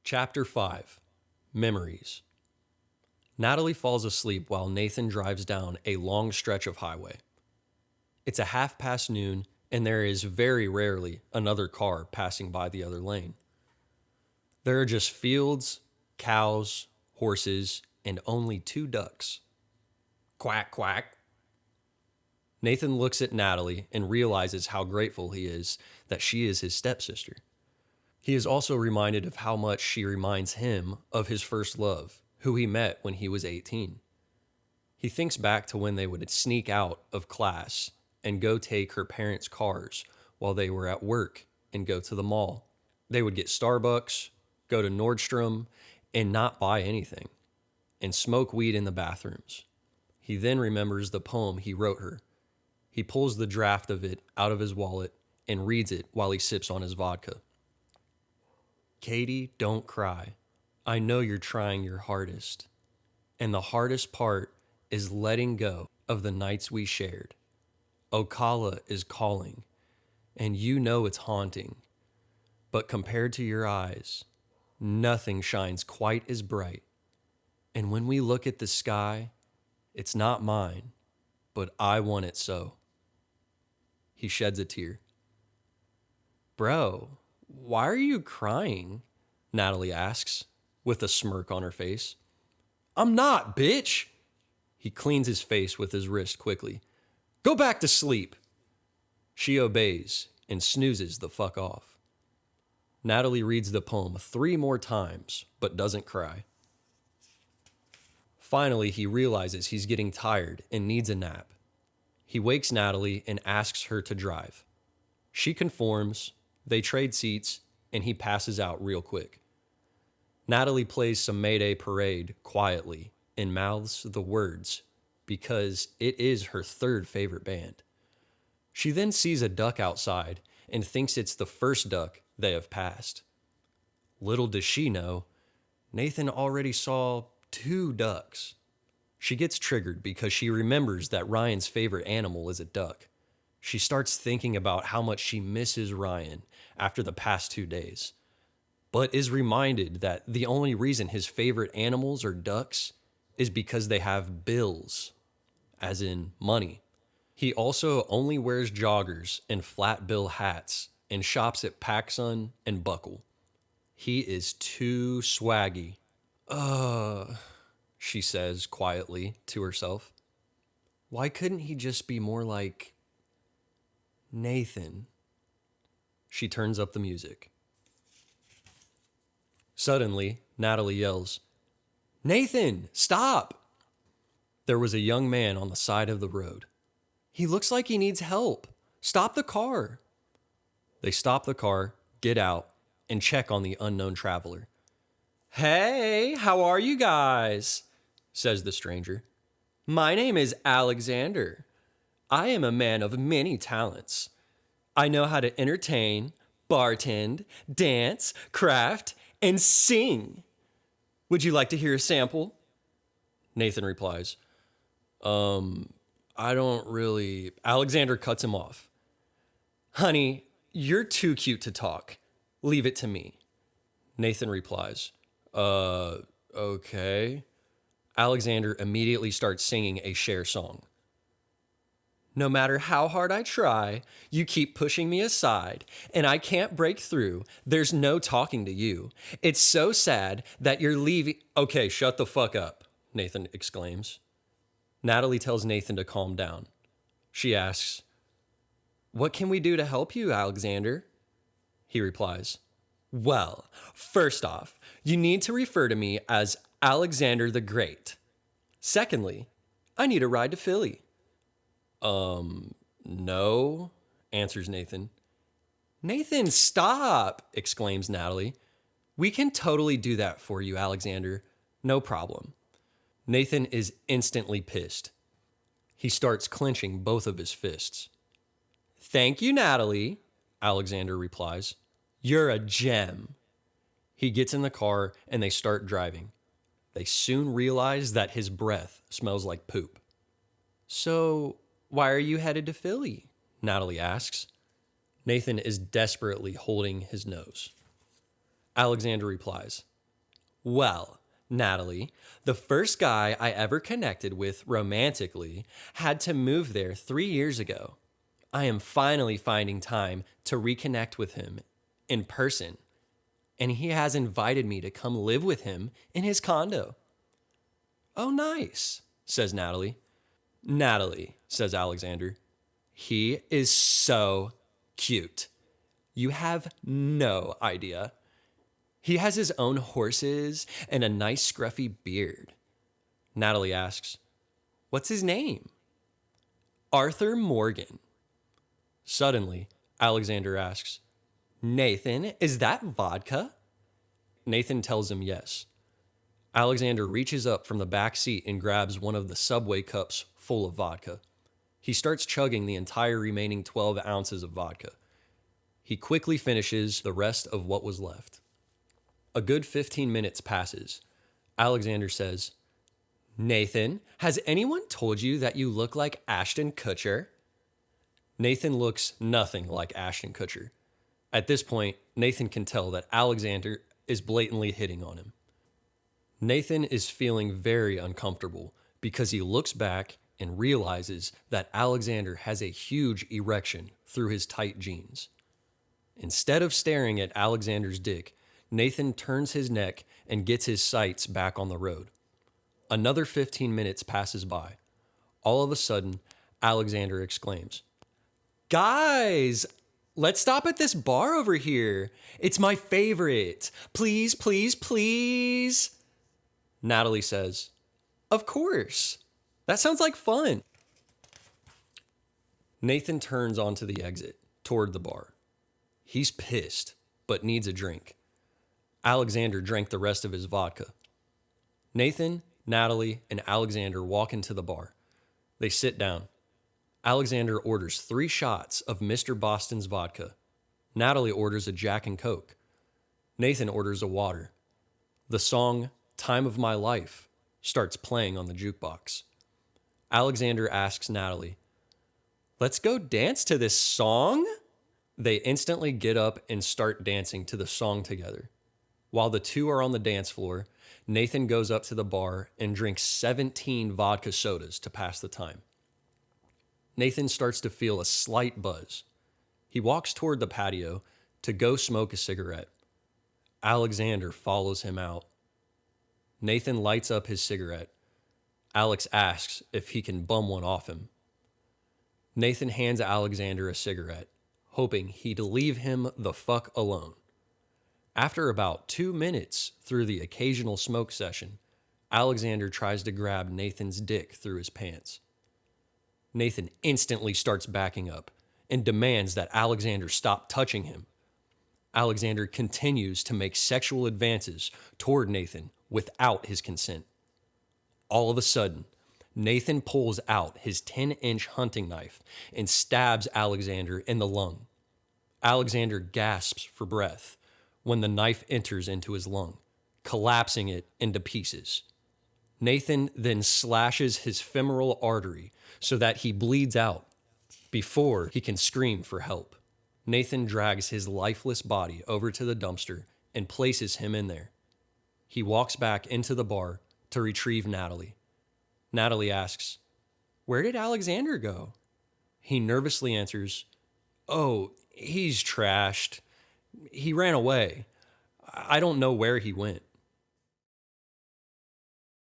Chapter 5 Memories. Natalie falls asleep while Nathan drives down a long stretch of highway. It's a half past noon, and there is very rarely another car passing by the other lane. There are just fields, cows, horses, and only 2 ducks. Quack, quack. Nathan looks at Natalie and realizes how grateful he is that she is his stepsister. He is also reminded of how much she reminds him of his first love, who he met when he was 18. He thinks back to when they would sneak out of class and go take her parents' cars while they were at work and go to the mall. They would get Starbucks, go to Nordstrom, and not buy anything, and smoke weed in the bathrooms. He then remembers the poem he wrote her. He pulls the draft of it out of his wallet and reads it while he sips on his vodka. Katie, don't cry. I know you're trying your hardest. And the hardest part is letting go of the nights we shared. Ocala is calling, and you know it's haunting. But compared to your eyes, nothing shines quite as bright. And when we look at the sky, it's not mine, but I want it so. He sheds a tear. Bro, why are you crying? Natalie asks, with a smirk on her face. I'm not, bitch! He cleans his face with his wrist quickly. Go back to sleep! She obeys and snoozes the fuck off. Natalie reads the poem 3 more times, but doesn't cry. Finally, he realizes he's getting tired and needs a nap. He wakes Natalie and asks her to drive. She conforms, they trade seats, and he passes out real quick. Natalie plays some Mayday Parade quietly and mouths the words because it is her 3rd favorite band. She then sees a duck outside and thinks it's the first duck they have passed. Little does she know, Nathan already saw 2 ducks. She gets triggered because she remembers that Ryan's favorite animal is a duck. She starts thinking about how much she misses Ryan after the past 2 days, but is reminded that the only reason his favorite animals are ducks is because they have bills, as in money. He also only wears joggers and flat bill hats and shops at PacSun and Buckle. He is too swaggy. She says quietly to herself. Why couldn't he just be more like Nathan? She turns up the music. Suddenly, Natalie yells, Nathan, stop! There was a young man on the side of the road. He looks like he needs help. Stop the car. They stop the car, get out, and check on the unknown traveler. Hey, how are you guys? Says the stranger. My name is Alexander. I am a man of many talents. I know how to entertain, bartend, dance, craft, and sing. Would you like to hear a sample? Nathan replies, I don't really... Alexander cuts him off. Honey, you're too cute to talk. Leave it to me. Nathan replies, okay. Alexander immediately starts singing a Cher song. No matter how hard I try, you keep pushing me aside, and I can't break through. There's no talking to you. It's so sad that you're leaving. Okay, shut the fuck up, Nathan exclaims. Natalie tells Nathan to calm down. She asks, what can we do to help you, Alexander? He replies, well, first off, you need to refer to me as Alexander the Great. Secondly, I need a ride to Philly. No, answers Nathan. Nathan, stop, exclaims Natalie. We can totally do that for you, Alexander. No problem. Nathan is instantly pissed. He starts clenching both of his fists. Thank you, Natalie, Alexander replies. You're a gem. He gets in the car and they start driving. They soon realize that his breath smells like poop. So, why are you headed to Philly? Natalie asks. Nathan is desperately holding his nose. Alexander replies, Well, Natalie, the first guy I ever connected with romantically had to move there 3 years ago. I am finally finding time to reconnect with him in person, and he has invited me to come live with him in his condo. Oh, nice, says Natalie. Natalie, says Alexander, he is so cute. You have no idea. He has his own horses and a nice scruffy beard. Natalie asks, what's his name? Arthur Morgan. Suddenly, Alexander asks, Nathan, is that vodka? Nathan tells him yes. Alexander reaches up from the back seat and grabs one of the Subway cups full of vodka. He starts chugging the entire remaining 12 ounces of vodka. He quickly finishes the rest of what was left. A good 15 minutes passes. Alexander says, Nathan, has anyone told you that you look like Ashton Kutcher? Nathan looks nothing like Ashton Kutcher. At this point, Nathan can tell that Alexander is blatantly hitting on him. Nathan is feeling very uncomfortable because he looks back and realizes that Alexander has a huge erection through his tight jeans. Instead of staring at Alexander's dick, Nathan turns his neck and gets his sights back on the road. Another 15 minutes passes by. All of a sudden, Alexander exclaims, Guys, let's stop at this bar over here. It's my favorite. Please, please, please. Natalie says, Of course. That sounds like fun. Nathan turns onto the exit toward the bar. He's pissed, but needs a drink. Alexander drank the rest of his vodka. Nathan, Natalie, and Alexander walk into the bar. They sit down. Alexander orders 3 shots of Mr. Boston's vodka. Natalie orders a Jack and Coke. Nathan orders a water. The song Time of My Life starts playing on the jukebox. Alexander asks Natalie, Let's go dance to this song? They instantly get up and start dancing to the song together. While the two are on the dance floor, Nathan goes up to the bar and drinks 17 vodka sodas to pass the time. Nathan starts to feel a slight buzz. He walks toward the patio to go smoke a cigarette. Alexander follows him out. Nathan lights up his cigarette. Alex asks if he can bum one off him. Nathan hands Alexander a cigarette, hoping he'd leave him the fuck alone. After about 2 minutes through the occasional smoke session, Alexander tries to grab Nathan's dick through his pants. Nathan instantly starts backing up and demands that Alexander stop touching him. Alexander continues to make sexual advances toward Nathan without his consent. All of a sudden, Nathan pulls out his 10-inch hunting knife and stabs Alexander in the lung. Alexander gasps for breath when the knife enters into his lung, collapsing it into pieces. Nathan then slashes his femoral artery so that he bleeds out before he can scream for help. Nathan drags his lifeless body over to the dumpster and places him in there. He walks back into the bar to retrieve Natalie. Natalie asks, Where did Alexander go? He nervously answers, Oh, he's trashed. He ran away. I don't know where he went.